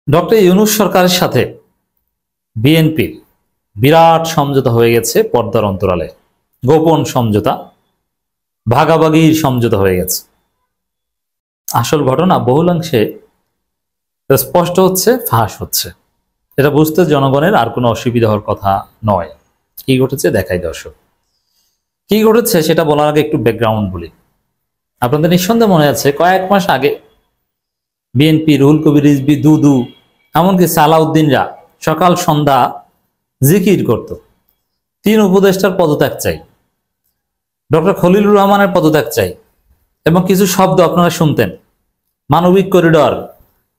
Doctor Yunus সরকারের সাথে বিএনপির বিরাট সমঝোতা হয়ে গেছে পর্দার অন্তরালে। গোপন সমঝোতা, ভাগাভাগির সমঝোতা হয়ে গেছে। আসল ঘটনা বহুলাংশে স্পষ্ট হচ্ছে, ফাঁস হচ্ছে। এটা বুঝতে জনগণের আর কোনো অসুবিধা হওয়ার কথা নয়। কি ঘটেছে দেখাই দর্শক। কি ঘটেছে সেটা বলার আগে একটু ব্যাকগ্রাউন্ড বলি। আপনাদের নিঃসন্দেহে মনে আছে কয়েক মাস আগে বিএনপি, রুহুল কবির রিজভী, দুদু, এমনকি সালাউদ্দিনরা সকাল সন্ধ্যা জিকির করত, 3 উপদেষ্টার পদত্যাগ চাই, ডক্টর খলিলুর রহমানের পদত্যাগ চাই, এবং কিছু শব্দ আপনারা শুনতেন, মানবিক করিডর,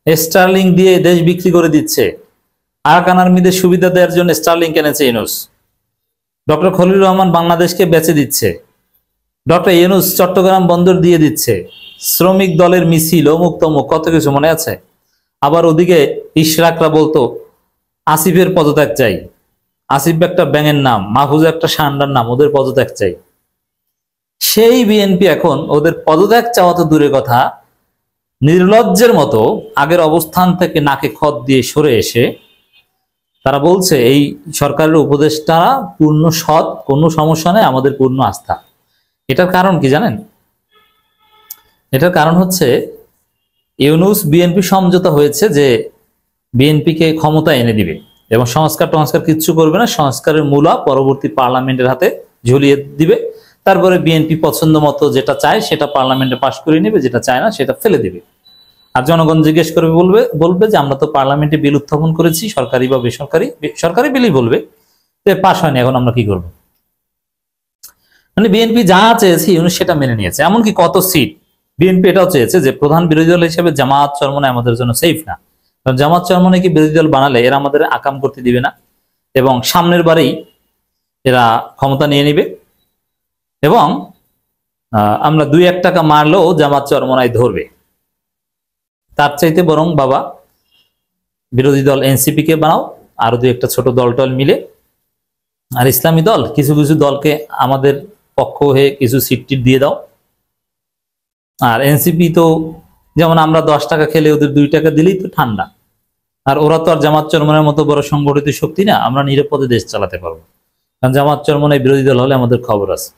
স্টার্লিং দিয়ে দেশ বিক্রি করে দিচ্ছে, আরাকান আর্মিদের সুবিধা দেওয়ার জন্য স্টার্লিং কিনেছে ইউনূস, ডক্টর খলিলুর রহমান বাংলাদেশকে বেচে দিচ্ছে, ডক্টর ইউনূস চট্টগ্রাম বন্দর দিয়ে দিচ্ছে, শ্রমিক দলের মিছিল, অমুক তমুক, কত কিছু মনে আছে। আবার ওদিকে ইশরাকরা বলতো আসিফের পদত্যাগ চাই, আসিফ একটা ব্যাঙের নাম, মাহফুজ একটা সান্ডার নাম, ওদের পদত্যাগ চাই। সেই বিএনপি এখন ওদের পদত্যাগ চাওয়া তো দূরের কথা, নির্লজ্জের মতো আগের অবস্থান থেকে নাকে খত দিয়ে সরে এসে তারা বলছে এই সরকারের উপদেষ্টারা পূর্ণ সৎ, কোনো সমস্যা নেই, আমাদের পূর্ণ আস্থা। এটার কারণ কি জানেন? এটার কারণ হচ্ছে ইউনূস বিএনপি সমঝোতা হয়েছে যে বিএনপিকে ক্ষমতা এনে দিবে এবং সংস্কার কিচ্ছু করবে না, সংস্কারের মূলা পরবর্তী পার্লামেন্টের হাতে ঝুলিয়ে দিবে। তারপরে বিএনপি পছন্দ মতো যেটা চায় সেটা পার্লামেন্টে পাশ করে নেবে, যেটা চায় না সেটা ফেলে দিবে। আর জনগণ জিজ্ঞেস করবে, বলবে যে আমরা তো পার্লামেন্টে বিল উত্থাপন করেছি, সরকারি বা বেসরকারি, সরকারি বিলই বলবে, যে পাশ হয়নি, এখন আমরা কি করব। মানে বিএনপি যা চেয়েছে ইউনূস সেটা মেনে নিয়েছে। এমনকি কত সিট বিএনপি এটাও চেয়েছে যে প্রধান বিরোধী দল হিসেবে জামায়াত চরমনাই আমাদের জন্য সেফ না, কারণ জামায়াত চরমনাইকে বিরোধী দল বানালে এরা আমাদের আকাম করতে দিবে না এবং সামনের বারেই এরা ক্ষমতা নিয়ে নিবে, এবং আমরা 2-1 টাকা মারলেও জামায়াত চরমনাই ধরবে। তার চাইতে বরং বাবা বিরোধী দল এনসিপি কে বানাও, আরো 2-1টা ছোট দল মিলে, আর ইসলামী দল কিছু কিছু দলকে আমাদের পক্ষ হয়ে কিছু সিট দিয়ে দাও। আর এনসিপি তো যেমন আমরা 10 টাকা খেলে ওদের 2 টাকা দিলেই তো ঠান্ডা, আর ওরা তো আর জামাত চরমনের মতো বড় সংগঠিত শক্তি না, আমরা নিরাপদে দেশ চালাতে পারবো। কারণ জামাত চরমনের বিরোধী দল হলে আমাদের খবর আছে।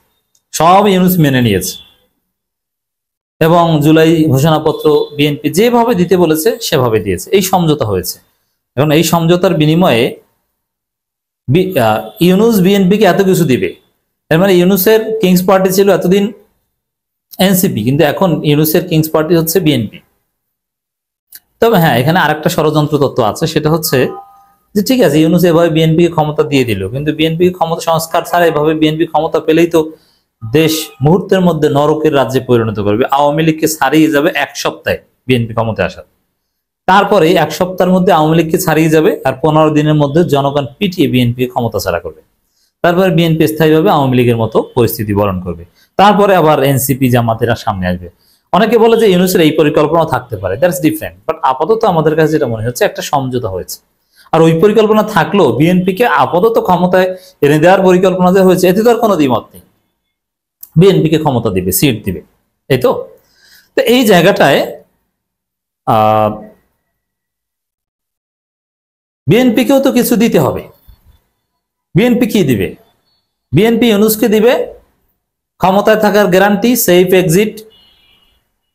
সব ইউনূস মেনে নিয়েছে এবং জুলাই ঘোষণাপত্র বিএনপি যেভাবে দিতে বলেছে সেভাবে দিয়েছে। এই সমঝোতা হয়েছে। এখন এই সমঝোতার বিনিময়ে ইউনূস বিএনপিকে এত কিছু দিবে। এর মানে ইউনূসের কিংস পার্টি ছিল এতদিন এনসিপি, কিন্তু এখন ইউনূসের কিংস পার্টি হচ্ছে বিএনপি। তবে হ্যাঁ, এখানে আরেকটা ষড়যন্ত্র তত্ত্ব আছে, সেটা হচ্ছে যে ঠিক আছে ইউনূস এভাবে বিএনপিকে ক্ষমতা দিয়ে দিল, কিন্তু বিএনপি ক্ষমতা সংস্কার ছাড়া এভাবে বিএনপি ক্ষমতা পেলেই তো দেশ মুহূর্তের মধ্যে নরকের রাজ্যে পরিণত করবে। আওয়ামী লীগকে ছাড়িয়ে যাবে 1 সপ্তাহে বিএনপি ক্ষমতায় আসার, তারপরে 1 সপ্তাহের মধ্যে আওয়ামী লীগকে ছাড়িয়ে যাবে, আর 15 দিনের মধ্যে জনগণ পিটিয়ে বিএনপি ক্ষমতা ছাড়া করবে। তারপরে বিএনপি স্থায়ীভাবে আওয়ামী লীগের মতো পরিস্থিতি বরণ করবে। তারপরে আবার এনসিপি জামাতেরা সামনে আসবে। অনেকে বলে যে ইউনূসের এই পরিকল্পনা থাকতে পারে, দ্যাটস ডিফারেন্ট, বাট আপাতত আমাদের কাছে যেটা মনে হচ্ছে একটা সমঝোতা হয়েছে। আর ওই পরিকল্পনা থাকলেও বিএনপিকে আপাতত ক্ষমতায় এনে দেওয়ার পরিকল্পনা যে হয়েছে এতে তো আর কোনো দ্বিমত নেই। বিএনপিকে ক্ষমতা দিবে, সিট দিবে, এই তো। এই জায়গাটায় বিএনপিকেও তো কিছু দিতে হবে। বিএনপি কি দিবে? বিএনপি ইউনূসকে দিবে ক্ষমতায় থাকার গ্যারান্টি, সেফ এক্সিট,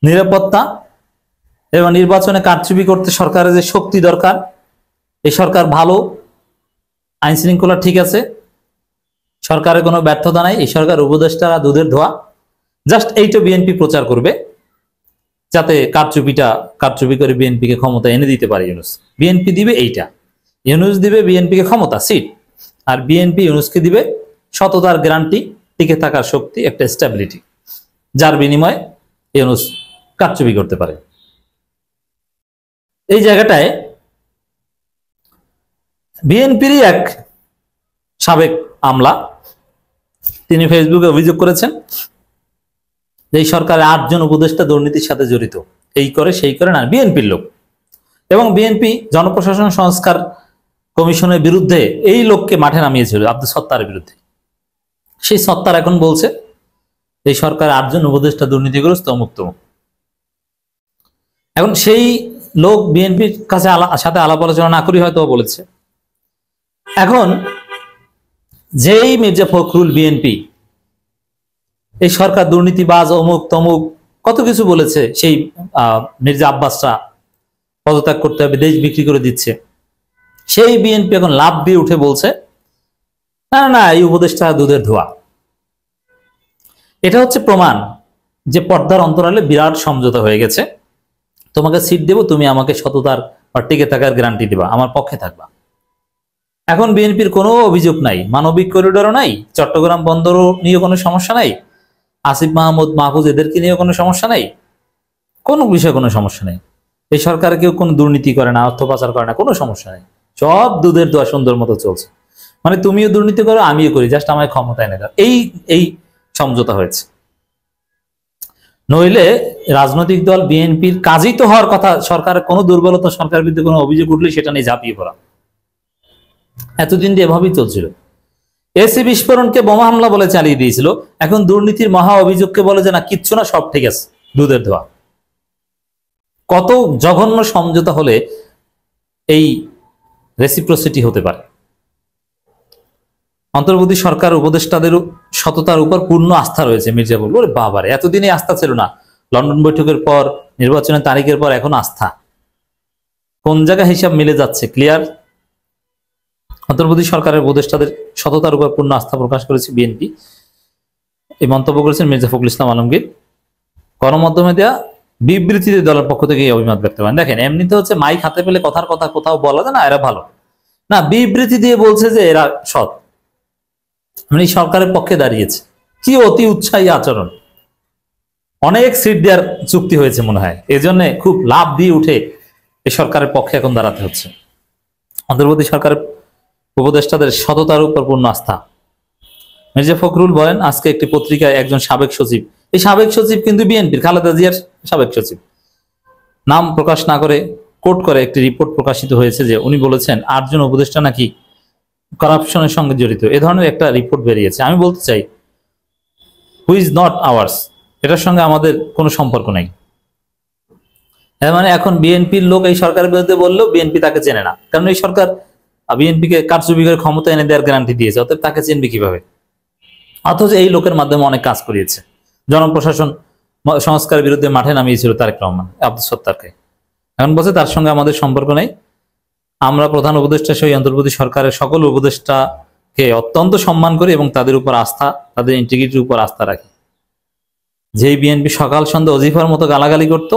নিরাপত্তা, এবং নির্বাচনে কারচুপি করতে সরকারের যে শক্তি দরকার, এই সরকার ভালো, আইন শৃঙ্খলা ঠিক আছে, সরকারের কোনো ব্যর্থতা নাই, এই সরকার উপদেষ্টারা দুধের ধোয়া। জাস্ট এইটা বিএনপি প্রচার করবে, যাতে কারচুপি করে বিএনপিকে ক্ষমতা এনে দিতে পারে ইউনূস। বিএনপি দিবে এইটা, ইউনূস দিবে বিএনপিকে ক্ষমতা, সিট, আর বিএনপি ইউনূসকে দিবে সততার গ্যারান্টি, টিকে থাকার শক্তি, একটা স্ট্যাবিলিটি, যার বিনিময়ে ইউনূস কারচুপি করতে পারে। এই জায়গাটায় বিএনপিরই এক সাবেক আমলা তিনি ফেসবুকে অভিযোগ করেছেন যে এই সরকারের 8 জন উপদেষ্টা দুর্নীতির সাথে জড়িত, এই করে সেই করে, না বিএনপির লোক। এবং বিএনপি জনপ্রশাসন সংস্কার কমিশনের বিরুদ্ধে এই লোককে মাঠে নামিয়েছিল, আব্দুল সত্তারের বিরুদ্ধে। সেই সত্তার এখন বলছে এই সরকার 8 জন উপদেষ্টা দুর্নীতিগ্রস্ত, মুক্ত। এখন সেই লোক বিএনপির কাছে সাথে আলাপ আলোচনা না করি হয়তো বলেছে। এখন যেই মির্জা ফখরুল বিএনপি এই সরকার দুর্নীতিবাজ অমুক তমুক কত কিছু বলেছে, সেই মির্জা আব্বাসরা পদত্যাগ করতে হবে, দেশ বিক্রি করে দিচ্ছে, সেই বিএনপি এখন লাভ দিয়ে উঠে বলছে না না এই উপদেশটা দুধের ধোয়া। এটা হচ্ছে প্রমাণ যে পর্দার অন্তরালে বিরাট সমঝোতা হয়ে গেছে। তোমাকে সিট দেব, তুমি আমাকে সততার বা টিকে থাকার গ্যারান্টি দিবা, আমার পক্ষে থাকবা। এখন বিএনপির কোনো অভিযোগ নাই, মানবিক করিডোরও নাই, চট্টগ্রাম বন্দরও নিয়ে কোনো সমস্যা নাই, আসিফ মাহমুদ মাহফুজ এদেরকে নিয়ে কোনো সমস্যা নাই, কোনো বিষয়ে কোনো সমস্যা নেই। এই সরকার কেউ কোনো দুর্নীতি করে না, অর্থ পাচার করে না, কোনো সমস্যা নেই, সব দুধের দোয়া সুন্দর মতো চলছে। মানে তুমিও দুর্নীতি করো আমিও করি, জাস্ট আমায় ক্ষমতায় এনে দাও, এই সমঝোতা হয়েছে। নইলে রাজনৈতিক দল বিএনপির কাজই তো হওয়ার কথা সরকারের কোনো দুর্বলতা, সরকারের বিরুদ্ধে কোনো অভিযোগ উঠলে সেটা নিয়ে ঝাঁপিয়ে পড়া। এতদিন দিয়ে এভাবেই চলছিল। এসি বিস্ফোরণকে বোমা হামলা বলে চালিয়ে দিয়েছিল, এখন দুর্নীতির মহা অভিযোগকে বলে যে না কিচ্ছু না, সব ঠিক আছে, দুধের ধোয়া। কত জঘন্য সমঝোতা হলে এই রেসিপ্রোসিটি হতে পারে? অন্তর্বর্তী সরকার উপদেষ্টাদের সততার উপর পূর্ণ আস্থা রয়েছে মির্জা বলল। ওরে বাবারে, এতদিনে আস্থা ছিল না, লন্ডন বৈঠকের পর, নির্বাচনের তারিখের পর এখন আস্থা? কোন জায়গায় হিসাব মিলে যাচ্ছে ক্লিয়ার? অন্তর্বর্তী সরকারের উপদেষ্টাদের সততার উপর পূর্ণ আস্থা প্রকাশ করেছে বিএনপি, এই মন্তব্য করেছেন মির্জা ফখরুল ইসলাম আলমগীর। গণমাধ্যমে দেয়া বিবৃতিতে দলের পক্ষ থেকে এই অভিমত ব্যক্ত করেন। দেখেন, এমনিতে হচ্ছে মাইক হাতে পেলে কথার কথা কোথাও বলা যায় না এরা ভালো না, বিবৃতি দিয়ে বলছে যে এরা সৎ, মানে সরকারের পক্ষে দাঁড়িয়েছে। কি অতি উৎসাহী আচরণ! অনেক সিট দেওয়ার চুক্তি হয়েছে মনে হয়, এজন্য খুব লাভ দিয়ে উঠে এই সরকারের পক্ষে এখন দাঁড়াতে হচ্ছে। অন্তর্বর্তী সরকারের উপদেষ্টাদের সততার উপর পূর্ণ আস্থা। মির্জা ফখরুল বলেন, আজকে একটি পত্রিকায় একজন সাবেক সচিব, এই সাবেক সচিব কিন্তু বিএনপির, খালেদা জিয়ার সাবেক সচিব, নাম প্রকাশ না করে কোট করে একটি রিপোর্ট প্রকাশিত হয়েছে যে উনি বলেছেন 8 জন উপদেষ্টা নাকি করাপশনের সঙ্গে জড়িত, এ ধরনের একটা রিপোর্ট বেরিয়েছে। আমি বলতে চাই, হুই ইজ নট আওয়ার্স, এটার সঙ্গে আমাদের কোনো সম্পর্ক নেই। মানে এখন বিএনপির লোক এই সরকারের বিরুদ্ধে বললেও বিএনপি তাকে চেনে না, কারণ এই সরকার বিএনপিকে কারচুপি করে ক্ষমতা এনে দেওয়ার গ্যারান্টি দিয়েছে, অতএব তাকে চিনবে কিভাবে? অথচ এই লোকের মাধ্যমে অনেক কাজ করিয়েছে, জনপ্রশাসন সংস্কারের বিরুদ্ধে মাঠে নামিয়েছিল তারেক রহমান, আব্দুল সত্তারকে। এখন বলছে তার সঙ্গে আমাদের সম্পর্ক নেই, আমরা প্রধান উপদেষ্টা সহ অন্তর্বর্তী সরকারের সকল উপদেষ্টাকে অত্যন্ত সম্মান করি এবং তাদের উপর আস্থা, তাদের ইন্টিগ্রিটির উপর আস্থা রাখি। যেই বিএনপি সকাল সন্ধ্যা অজিফার মতো গালাগালি করত,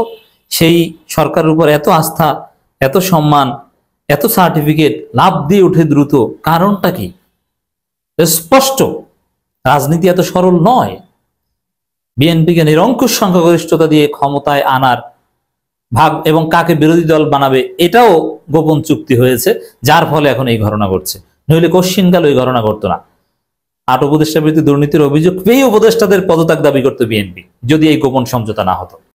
সেই সরকারের উপর এত আস্থা, এত সম্মান, এত সার্টিফিকেট, লাভ দিয়ে উঠে দ্রুত, কারণটা কি? স্পষ্ট, রাজনীতি এত সরল নয়। বিএনপিকে নিরঙ্কুশ সংখ্যাগরিষ্ঠতা দিয়ে ক্ষমতায় আনার ভাগ এবং কাকে বিরোধী দল বানাবে এটাও গোপন চুক্তি হয়েছে, যার ফলে এখন এই ঘটনা ঘটছে। নইলে কোশ্চিনকাল ওই ঘটনা ঘটতো না। 8 উপদেষ্টার বিরুদ্ধে দুর্নীতির অভিযোগ পেয়ে উপদেষ্টাদের পদত্যাগ দাবি করতো বিএনপি, যদি এই গোপন সমঝোতা না হতো।